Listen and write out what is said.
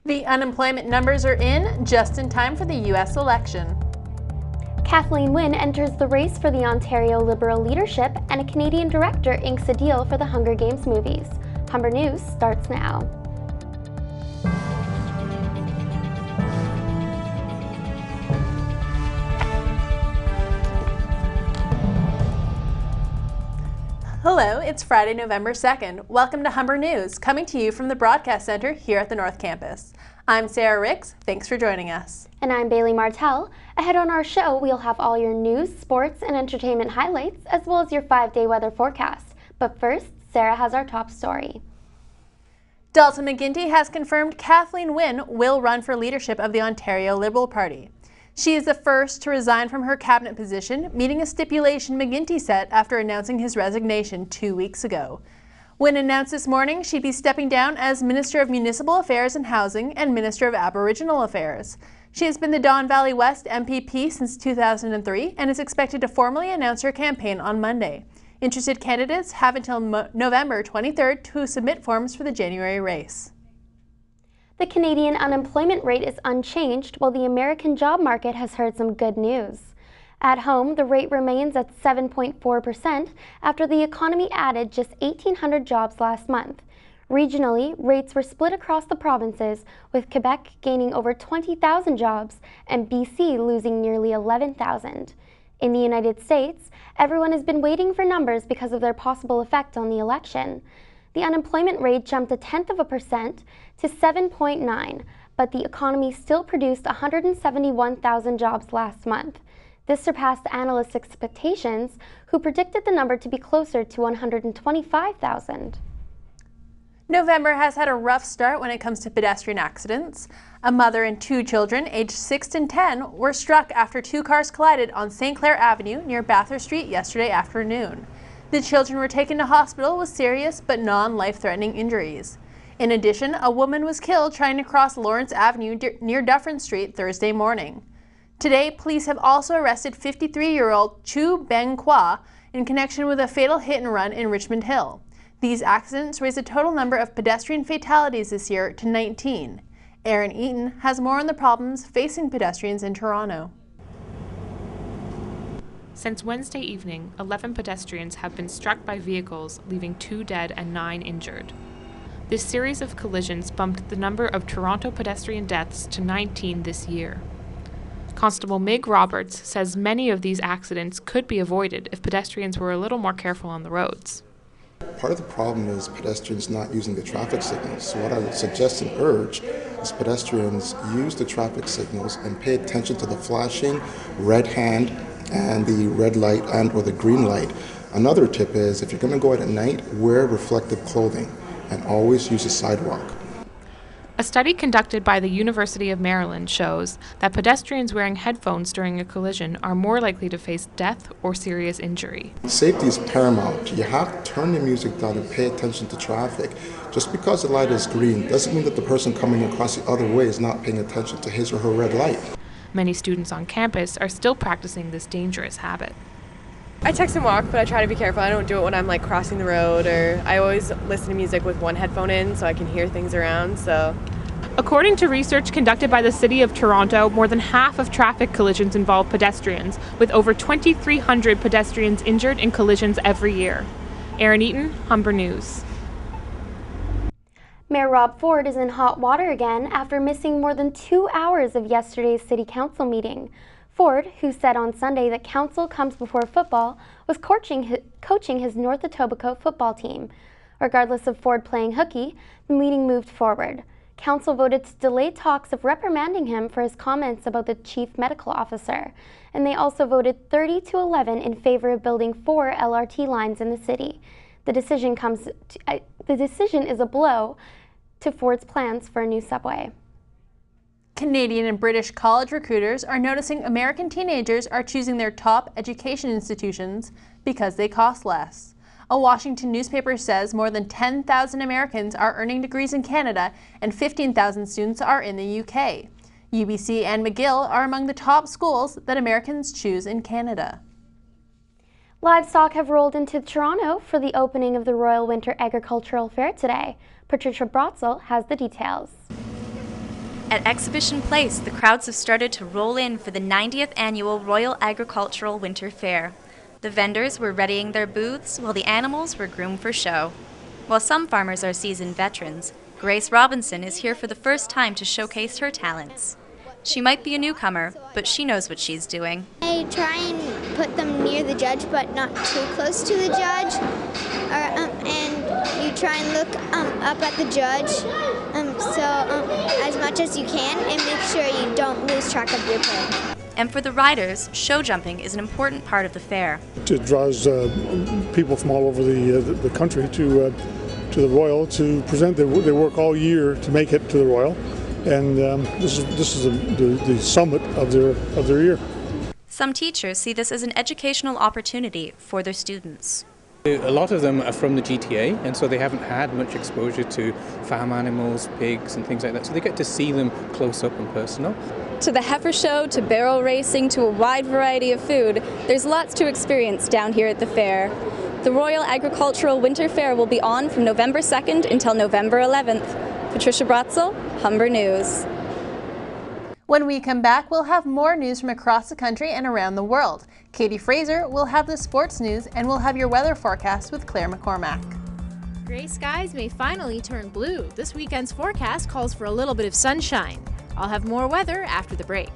The unemployment numbers are in just in time for the U.S. election. Kathleen Wynne enters the race for the Ontario Liberal leadership, and a Canadian director inks a deal for the Hunger Games movies. Humber News starts now. Hello, it's Friday, November 2nd. Welcome to Humber News, coming to you from the Broadcast Center here at the North Campus. I'm Sarah Ricks. Thanks for joining us. And I'm Bailey Martell. Ahead on our show, we'll have all your news, sports, and entertainment highlights, as well as your 5-day weather forecast. But first, Sarah has our top story. Dalton McGuinty has confirmed Kathleen Wynne will run for leadership of the Ontario Liberal Party. She is the first to resign from her cabinet position, meeting a stipulation McGuinty set after announcing his resignation 2 weeks ago. Wynne announced this morning she'd be stepping down as Minister of Municipal Affairs and Housing and Minister of Aboriginal Affairs. She has been the Don Valley West MPP since 2003 and is expected to formally announce her campaign on Monday. Interested candidates have until November 23rd to submit forms for the January race. The Canadian unemployment rate is unchanged, while the American job market has heard some good news. At home, the rate remains at 7.4% after the economy added just 1,800 jobs last month. Regionally, rates were split across the provinces, with Quebec gaining over 20,000 jobs and BC losing nearly 11,000. In the United States, everyone has been waiting for numbers because of their possible effect on the election. The unemployment rate jumped 0.1% to 7.9%, but the economy still produced 171,000 jobs last month. This surpassed analysts' expectations, who predicted the number to be closer to 125,000. November has had a rough start when it comes to pedestrian accidents. A mother and 2 children, aged 6 and 10, were struck after 2 cars collided on St. Clair Avenue near Bathurst Street yesterday afternoon. The children were taken to hospital with serious but non-life-threatening injuries. In addition, a woman was killed trying to cross Lawrence Avenue near Dufferin Street Thursday morning. Today, police have also arrested 53-year-old Chu Beng Kwa in connection with a fatal hit-and-run in Richmond Hill. These accidents raise the total number of pedestrian fatalities this year to 19. Aaron Eaton has more on the problems facing pedestrians in Toronto. Since Wednesday evening, 11 pedestrians have been struck by vehicles, leaving 2 dead and 9 injured. This series of collisions bumped the number of Toronto pedestrian deaths to 19 this year. Constable Mig Roberts says many of these accidents could be avoided if pedestrians were a little more careful on the roads. Part of the problem is pedestrians not using the traffic signals. So what I would suggest and urge is pedestrians use the traffic signals and pay attention to the flashing red hand and the red light and or the green light. Another tip is if you're going to go out at night, wear reflective clothing and always use a sidewalk. A study conducted by the University of Maryland shows that pedestrians wearing headphones during a collision are more likely to face death or serious injury. Safety is paramount. You have to turn the music down and pay attention to traffic. Just because the light is green doesn't mean that the person coming across the other way is not paying attention to his or her red light. Many students on campus are still practicing this dangerous habit. I text and walk, but I try to be careful. I don't do it when I'm like crossing the road, or I always listen to music with one headphone in so I can hear things around. According to research conducted by the City of Toronto, more than half of traffic collisions involve pedestrians, with over 2,300 pedestrians injured in collisions every year. Aaron Eaton, Humber News. Mayor Rob Ford is in hot water again after missing more than 2 hours of yesterday's City Council meeting. Ford, who said on Sunday that council comes before football, was coaching his North Etobicoke football team. Regardless of Ford playing hooky, the meeting moved forward. Council voted to delay talks of reprimanding him for his comments about the chief medical officer, and they also voted 30-11 in favor of building 4 LRT lines in the city. The decision is a blow to Ford's plans for a new subway. Canadian and British college recruiters are noticing American teenagers are choosing their top education institutions because they cost less. A Washington newspaper says more than 10,000 Americans are earning degrees in Canada and 15,000 students are in the UK. UBC and McGill are among the top schools that Americans choose in Canada. Livestock have rolled into Toronto for the opening of the Royal Winter Agricultural Fair today. Patricia Brotzel has the details. At Exhibition Place, the crowds have started to roll in for the 90th annual Royal Agricultural Winter Fair. The vendors were readying their booths while the animals were groomed for show. While some farmers are seasoned veterans, Grace Robinson is here for the first time to showcase her talents. She might be a newcomer, but she knows what she's doing. I try and put them near the judge, but not too close to the judge. And you try and look up at the judge, as much as you can, and make sure you don't lose track of your play. And for the riders, show jumping is an important part of the fair. It draws people from all over the country to the Royal to present. They work all year to make it to the Royal, and this is the summit of their year. Some teachers see this as an educational opportunity for their students. A lot of them are from the GTA, and so they haven't had much exposure to farm animals, pigs and things like that, so they get to see them close up and personal. To the heifer show, to barrel racing, to a wide variety of food, there's lots to experience down here at the fair. The Royal Agricultural Winter Fair will be on from November 2nd until November 11th. Patricia Bratzel, Humber News. When we come back, we'll have more news from across the country and around the world. Katie Fraser will have the sports news, and we'll have your weather forecast with Claire McCormack. Gray skies may finally turn blue. This weekend's forecast calls for a little bit of sunshine. I'll have more weather after the break.